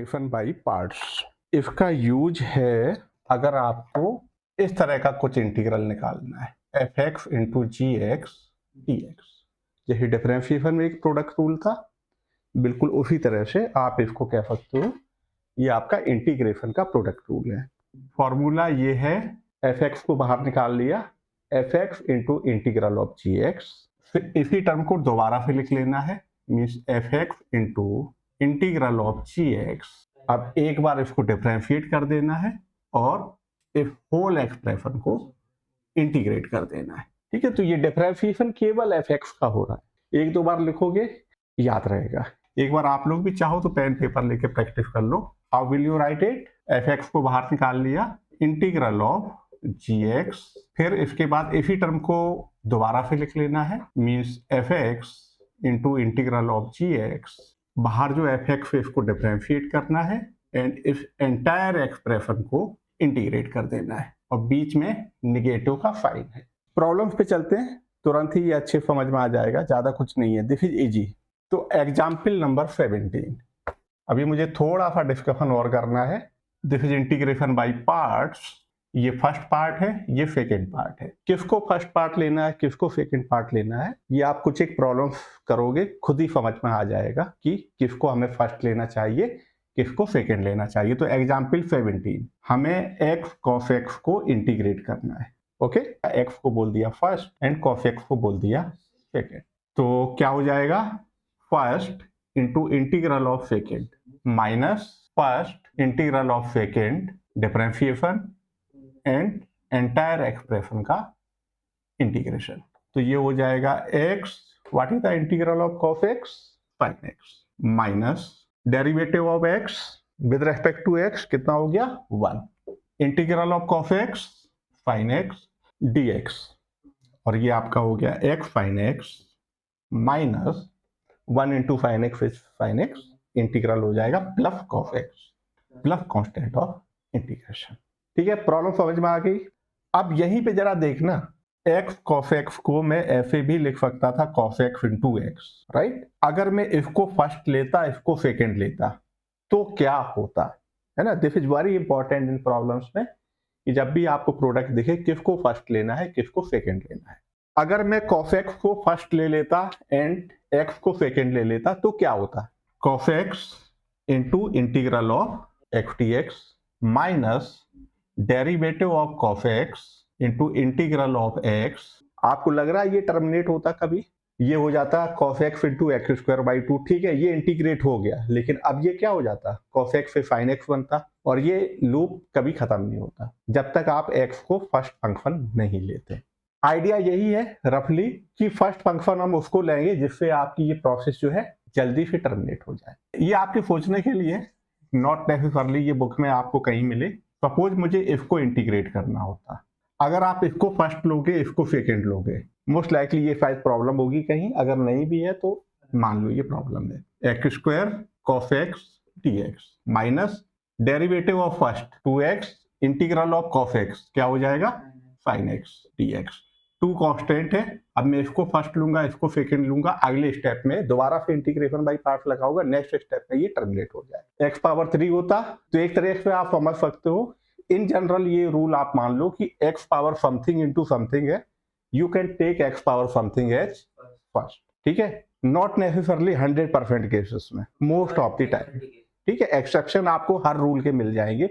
Integration by parts. इसका use है अगर आपको इस तरह का कुछ इंटीग्रल निकालना है, एफ एक्स इंटू जी एक्स डी एक्स। जैसे डिफरेंशिएशन में एक प्रोडक्ट रूल था, बिल्कुल उसी तरह से आप इसको कह सकते हो, ये आपका इंटीग्रेशन का प्रोडक्ट रूल है। फॉर्मूला ये है, एफ एक्स को बाहर निकाल लिया, f x into integral of g x. फिर इसी टर्म को दोबारा से लिख लेना है, means f x into integral of g x. अब एक बार इसको डिफरेंशिएट कर देना है और इस होल एक्सप्रेशन को इंटीग्रेट कर देना है। ठीक है, तो ये डिफरेंशिएशन केवल एफ एक्स का हो रहा है। एक दो बार लिखोगे याद रहेगा। एक बार आप लोग भी चाहो तो पेन पेपर लेके प्रैक्टिस कर लो। How will you write it? F x को बाहर निकाल लिया, इंटीग्रल ऑफ जी एक्स, फिर इसके बाद इसी टर्म को दोबारा से लिख लेना है, means f x into integral of g x. बाहर जो एफ एक्स है इसको डिफरेंशिएट करना है एंड इस एंटायर एक्सप्रेशन को इंटीग्रेट कर देना है और बीच में निगेटिव का साइन है। प्रॉब्लम्स पे चलते हैं, तुरंत ही ये अच्छे समझ में आ जाएगा, ज्यादा कुछ नहीं है, दिस इज इजी। तो एग्जाम्पल नंबर 17, अभी मुझे थोड़ा सा डिस्कशन और करना है। This is integration by parts. ये फर्स्ट पार्ट है, ये सेकेंड पार्ट है। किसको फर्स्ट पार्ट लेना है, किसको सेकेंड पार्ट लेना है, ये आप कुछ एक प्रॉब्लम करोगे खुद ही समझ में आ जाएगा कि किसको हमें फर्स्ट लेना चाहिए, किसको सेकेंड लेना चाहिए। तो एग्जाम्पल 17, हमें एक्स कॉस एक्स को इंटीग्रेट करना है। ओके, एक्स को बोल दिया फर्स्ट एंड कॉस एक्स को बोल दिया सेकेंड। तो क्या हो जाएगा, first into integral of second minus first integral of second differentiation and entire expression का इंटीग्रेशन। तो ये हो जाएगा x, what is the integral of cos x, sin x, minus derivative of x with respect to x कितना हो गया 1, integral of cos x sin x dx, और ये आपका हो गया x sin x minus 1 into sine x is sine x, integral हो जाएगा plus cos x plus constant of integration. ठीक है, प्रॉब्लम समझ में आ गई। अब यहीं पे जरा देखना, x cos x को मैं ऐसे भी लिख सकता था cos x into x, right. अगर मैं इसको फर्स्ट लेता, इसको सेकेंड लेता तो क्या होता है ना। This is very important in problems में कि जब भी आपको प्रोडक्ट दिखे किसको फर्स्ट लेना है, किसको सेकेंड लेना है। अगर मैं cos x को फर्स्ट ले लेता एंड x को सेकेंड ले लेता तो क्या होता, cos x into integral of x dx minus derivative of cos x into integral of x। आपको लग रहा है ये टर्मिनेट होता कभी, ये हो जाता cos x into x square by 2। ठीक है, ये इंटीग्रेट हो गया, लेकिन अब ये क्या हो जाता, cos x से sin x बनता, और ये लूप कभी खत्म नहीं होता जब तक आप x को फर्स्ट फंक्शन नहीं लेते। आइडिया यही है रफली कि फर्स्ट फंक्शन हम उसको लेंगे जिससे आपकी ये प्रोसेस जो है जल्दी से टर्मिनेट हो जाए। ये आपके सोचने के लिए, नॉट नेसेसरली ये बुक में आपको कहीं मिले। सपोज मुझे इसको इंटीग्रेट करना होता, अगर आप इसको फर्स्ट लोगे, इसको सेकेंड लोगे, मोस्ट लाइकली ये शायद प्रॉब्लम होगी कहीं, अगर नहीं भी है तो मान लो ये प्रॉब्लम है। X square cos x dx minus derivative of first 2x integral of cos x क्या हो जाएगा sin x dx। 2 कांस्टेंट है, अब मैं इसको फर्स्ट लूंगा, इसको सेकंड लूंगा, अगले स्टेप में दोबारा से इंटीग्रेशन बाय पार्ट्स लगाऊंगा, नेक्स्ट स्टेप में ये टर्मिनेट हो जाए। x पावर 3 होता, तो एक तरह से आप समझ सकते हो, इन जनरल ये रूल आप मान लो कि x power something into something है, you can take x power something as first. ठीक है, नॉट नेसेसरली 100% केसेस में, मोस्ट ऑफ द टाइम। ठीक है, एक्सेप्शन आपको हर रूल के मिल जाएंगे,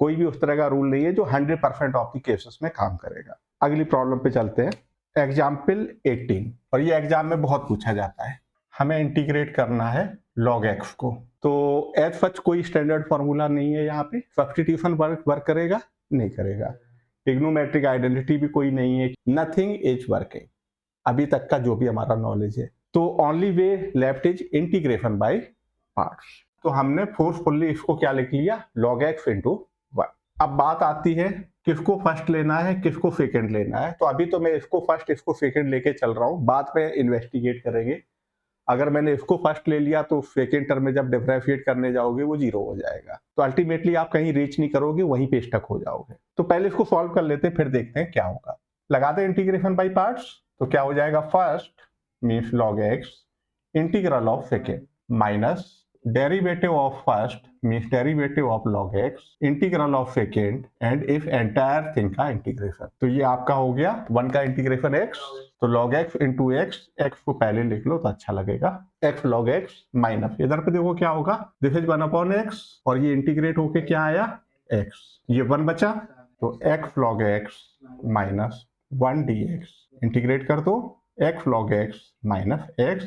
कोई भी उस तरह का रूल नहीं है जो 100% ऑफ द केसेस में काम करेगा। अगली प्रॉब्लम पे चलते हैं, एग्जाम्पल 18, और ये एग्जाम में बहुत पूछा जाता है। हमें इंटीग्रेट करना है log x को, तो एज सच कोई स्टैंडर्ड फॉर्मूला नहीं है, यहाँ पे सब्स्टिट्यूशन वर्क करेगा नहीं करेगा, ट्रिग्नोमेट्रिक आइडेंटिटी भी कोई नहीं है, नथिंग इज वर्किंग अभी तक का जो भी हमारा नॉलेज है। तो only way left is integration by parts. तो हमने फोर्सफुली इसको क्या लिख लिया, log x इंटू 1। अब बात आती है किसको फर्स्ट लेना है, किसको सेकेंड लेना है। तो अभी तो मैं इसको फर्स्ट, इसको सेकेंड लेके चल रहा हूँ, बाद में इन्वेस्टिगेट करेंगे। अगर मैंने इसको फर्स्ट ले लिया तो सेकेंड टर्म में जब डिफरेंशिएट करने जाओगे वो 0 हो जाएगा, तो अल्टीमेटली आप कहीं रीच नहीं करोगे, वहीं पे स्टक हो जाओगे। तो पहले इसको सॉल्व कर लेते हैं, फिर देखते हैं क्या होगा। लगाते हैं इंटीग्रेशन बाय पार्ट्स, तो क्या हो जाएगा, first means log x integral of second minus derivative of first means derivative of log x, integral of second, and if entire thing का इंटीग्रेशन। तो ये आपका हो गया 1 का इंटीग्रेशन x, तो log x इंटू x को पहले लिख लो तो अच्छा लगेगा, x log x माइनस, इधर पे देखो क्या होगा, दिस इज 1 अपॉन x, और ये इंटीग्रेट होके क्या आया x, ये 1 बचा, तो x log x minus 1 dx, integrate कर दो x log x minus x,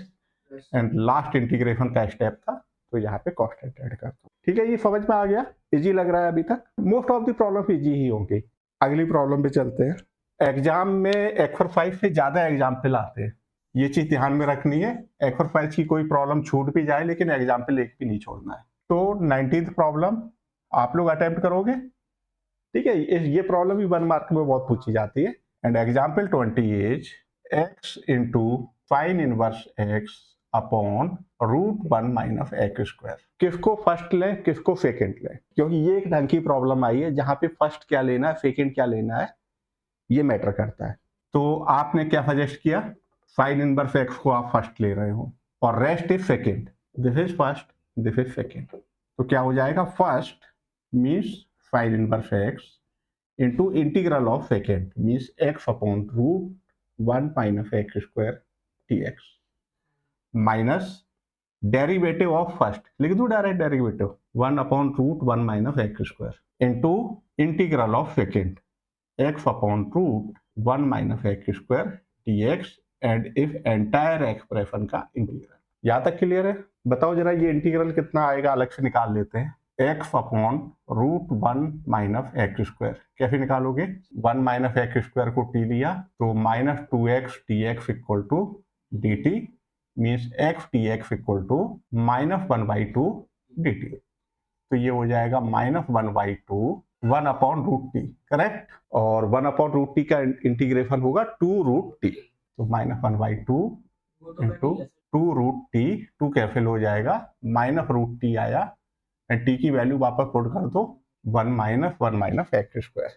and last integration का स्टेप था, तो यहाँ पे कांस्टेंट ऐड कर दो। ठीक है, ये समझ में आ गया, इजी लग रहा है अभी तक, most of the problem easy ही होंगी। अगली प्रॉब्लम पे चलते हैं। एग्जाम में एक्सरसाइज से ज्यादा एग्जाम्पल आते हैं, ये चीज ध्यान में रखनी है, एक्सरसाइज की कोई प्रॉब्लम छूट भी जाए लेकिन एग्जाम्पल एक भी नहीं छोड़ना है। तो 19th प्रॉब्लम आप लोग अटेम्प्ट करोगे, ठीक है, ये प्रॉब्लम भी 1 मार्क में बहुत पूछी जाती है। And example 20 is x into sine inverse x upon √1 minus x square. किसको फर्स्ट लें किसको सेकेंड लें, क्योंकि ये एक ढंग की प्रॉब्लम आई है जहां पे फर्स्ट क्या लेना है सेकेंड क्या लेना है ये मैटर करता है। तो आपने क्या सजेस्ट किया, साइन इनवर्स x को आप फर्स्ट ले रहे हो और rest is second, this is first this is second, तो क्या हो जाएगा, first means sign inverse x into integral of second means x upon √1 minus x square dx minus derivative of first, लिख दो direct derivative 1 upon √1 minus x square into integral of second x upon √1 minus x square dx and if entire expression का integral. यहाँ तक clear है? बताओ जरा ये integral कितना आएगा, अलग से निकाल लेते हैं, x upon √1 minus x square, कैसे निकालोगे, 1 माइनस x स्क्वायर को t लिया तो minus 2x dx equal to dt means x dx equal to -1/2 dt, तो ये हो जाएगा -1/2 1 अपॉन √t, करेक्ट, और 1 अपॉन √t का इंटीग्रेशन होगा 2√t, तो -1/2 इंटू 2√t, 2 कैंसिल हो जाएगा, -√t आया एंड t की वैल्यू वापस पुट कर दो 1 माइनस x स्क्वायर,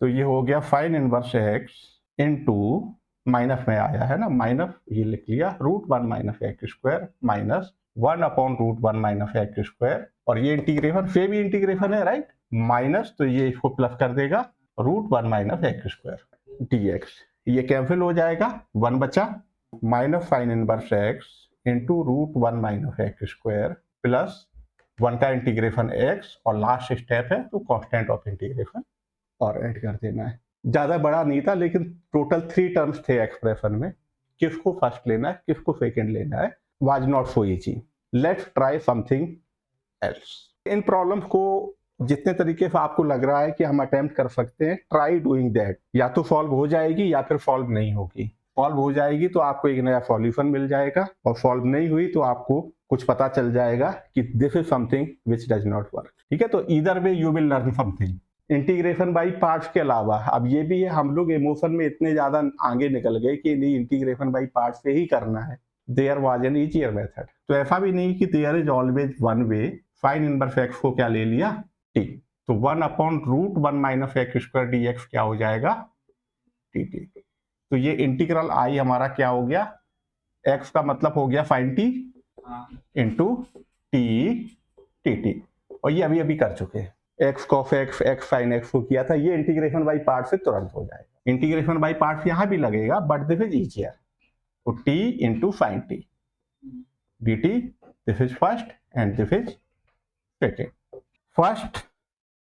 तो ये हो गया sign inverse x into minus में आया है ना, माइनस ये लिख लिया √1 minus x square minus 1 upon √1 minus x square, और ये इंटीग्रेशन से भी इंटीग्रेशन है राइट, माइनस तो ये इसको प्लस कर देगा √1 माइनस x स्क्वायर dx, ये कैंसिल हो जाएगा 1 बचा, minus sine inverse x into √1 minus x square plus 1 का इंटीग्रेशन x, और लास्ट स्टेप है तो कांस्टेंट ऑफ इंटीग्रेशन और ऐड कर देना है। ज्यादा बड़ा नहीं था लेकिन टोटल 3 टर्म्स थे एक्सप्रेशन में, किसको फर्स्ट लेना है किसको सेकेंड लेना है, was not so easy. Let's try something else. In problems को जितने तरीके से आपको लग रहा है कि हम अटेम्प्ट कर सकते हैं, ट्राई डूइंग दैट, या तो सॉल्व हो जाएगी या फिर सॉल्व नहीं होगी। सॉल्व हो जाएगी तो आपको एक नया सॉल्यूशन मिल जाएगा, और सॉल्व नहीं हुई तो आपको कुछ पता चल जाएगा कि this is something which does not work. ठीक है, तो either way you will learn something. Integration by parts के अलावा अब ये भी है, हम लोग इमोशन में इतने ज्यादा आगे निकल गए कि नहीं इंटीग्रेशन बाई पार्ट्स से ही करना है, there was an easier method. तो ऐसा भी नहीं कि there is always one way, sine inverse x को क्या ले लिया t, तो 1 upon √1 minus x square dx क्या हो जाएगा dt, तो ये इंटीग्रल i हमारा क्या हो गया, x का मतलब हो गया साइन t इंटू टी, और ये अभी अभी कर चुके हैं, x cos x x sin x को किया था, ये इंटीग्रेशन बाई पार्ट से तुरंत हो जाएगा। इंटीग्रेशन बाई पार्ट यहाँ भी लगेगा बट दिस इज इजियर, तो t into sine t dt, this is first and this is second. First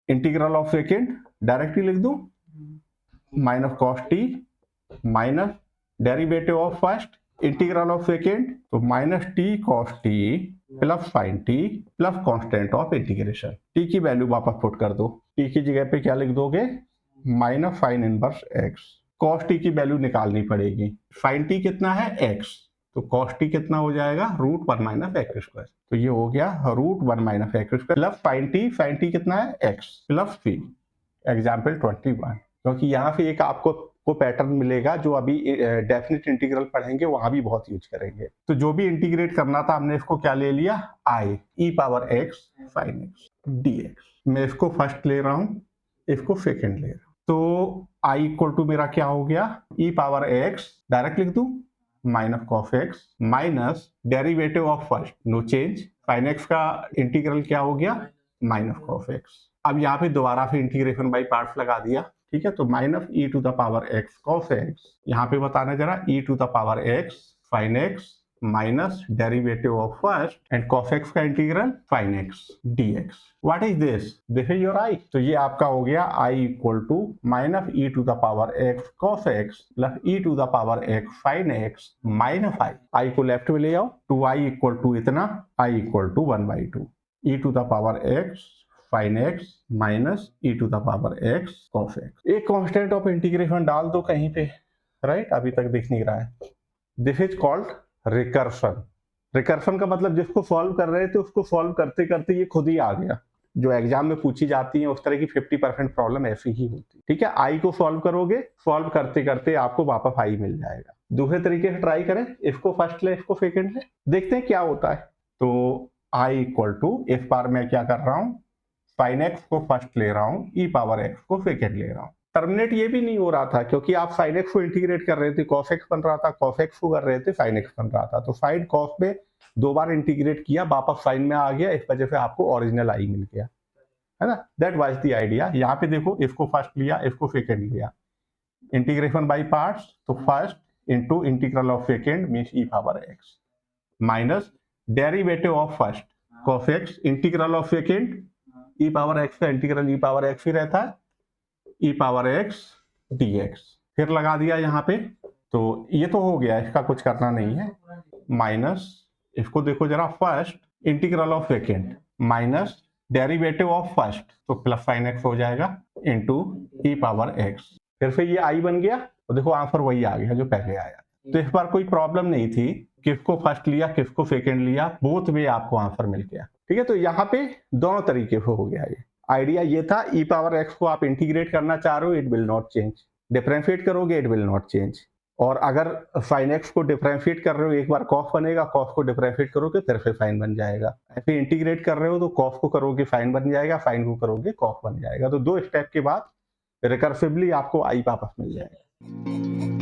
integral of second directly लिख दो, minus cos t minus derivative of first integral of second, तो minus t cos t plus sine t plus constant of integration, t की value वापस put कर दो, t की जगह पे क्या लिख दोगे, minus sine inverse x, cos t की वैल्यू निकालनी पड़ेगी, साइन t कितना है x, तो cos t कितना हो जाएगा √1 माइनस x स्क्वायर, तो ये हो गया √1 minus x square plus sine t कितना है x प्लस c। एग्जाम्पल 21, क्योंकि यहाँ से एक आपको पैटर्न मिलेगा जो अभी डेफिनेट इंटीग्रल पढ़ेंगे वहां भी बहुत यूज करेंगे। तो जो भी इंटीग्रेट करना था हमने इसको क्या ले लिया, i e power x sin x dx, मैं इसको फर्स्ट ले रहा हूं इसको सेकेंड ले रहा हूं, तो i इक्वल टू मेरा क्या हो गया, e पावर x डायरेक्ट लिख दूं minus cos x minus derivative of first no change, sin x का इंटीग्रल क्या हो गया माइनस कॉफ एक्स। अब यहाँ पे दोबारा से इंटीग्रेशन बाई पार्ट्स लगा दिया, ठीक है, तो minus e to the power x cos x, यहाँ पे बताना जरा e to the power x sine x minus derivative of first and cos x का integral sine x d x. What is this? This is your I. तो ये आपका हो गया I equal to minus e to the power x cos x plus e to the power x sine x minus I. I को left में ले आओ, to I equal to इतना, I equal to 1/2 e to the power x sine x minus e to the power x cos x. एक constant of integration डाल दो कहीं पे, राइट? अभी तक दिख नहीं रहा है। This is called recursion. Recursion का मतलब जिसको सॉल्व कर रहे थे उसको सॉल्व करते करते ये खुद ही आ गया। जो एग्जाम में पूछी जाती है उस तरह की 50% प्रॉब्लम ऐसी ही होती है, ठीक है। आई को सॉल्व करोगे, सॉल्व करते करते आपको वापस आई मिल जाएगा। दूसरे तरीके से ट्राई करें, इसको फर्स्ट ले इसको सेकेंड ले, देखते हैं क्या होता है। तो आई इक्वल टू, इस बार मैं क्या कर रहा हूँ, साइन एक्स को फर्स्ट ले रहा हूँ, ई पावर एक्स को सेकेंड ले रहा हूँ। टर्मिनेट ये भी नहीं हो रहा था क्योंकि आप साइन एक्स को इंटीग्रेट कर रहे थे, कॉस एक्स बन रहा था, कॉस एक्स को कर रहे थे, साइन एक्स बन रहा था। तो साइन कॉस में दो बार इंटीग्रेट किया, वापस साइन में आ गया, इस वजह से आपको ओरिजिनल आई मिल गया, है ना। That was the idea. यहाँ पे देखो, इसको फर्स्ट लिया, इसको सेकेंड लिया, इंटीग्रेशन बाई पार्ट्स, तो first into integral of second means E power x minus derivative of first cos x integral of second E power x का इंटीग्रल ई power x ही रहता है, ई पावर एक्स डीएक्स। फिर लगा दिया यहाँ पे, तो ये तो हो गया, इसका कुछ करना नहीं है, माइनस इसको देखो जरा, first integral of second minus derivative of first, तो प्लस साइन एक्स हो जाएगा इंटू ई पावर एक्स। फिर से ये आई बन गया, तो देखो आंसर वही आ गया जो पहले आया। तो इस बार कोई प्रॉब्लम नहीं थी, किसको फर्स्ट लिया किसको सेकेंड लिया, बोथ वे आपको आंसर मिल गया, ठीक है। तो यहाँ पे दोनों तरीके से हो गया। ये आइडिया ये था, ई पावर एक्स को आप इंटीग्रेट करना चाह रहे हो, it will not change, differentiate करोगे इट विल नॉट चेंज। और अगर साइन एक्स को डिफरेंशिएट कर रहे हो, एक बार कॉस बनेगा, कॉस को डिफरेंशिएट करोगे फिर से साइन बन जाएगा। ऐसे इंटीग्रेट कर रहे हो तो कॉस को करोगे साइन बन जाएगा, साइन को करोगे कॉस बन जाएगा। तो दो स्टेप के बाद रिकर्सिवली आपको आई वापस मिल जाएगा।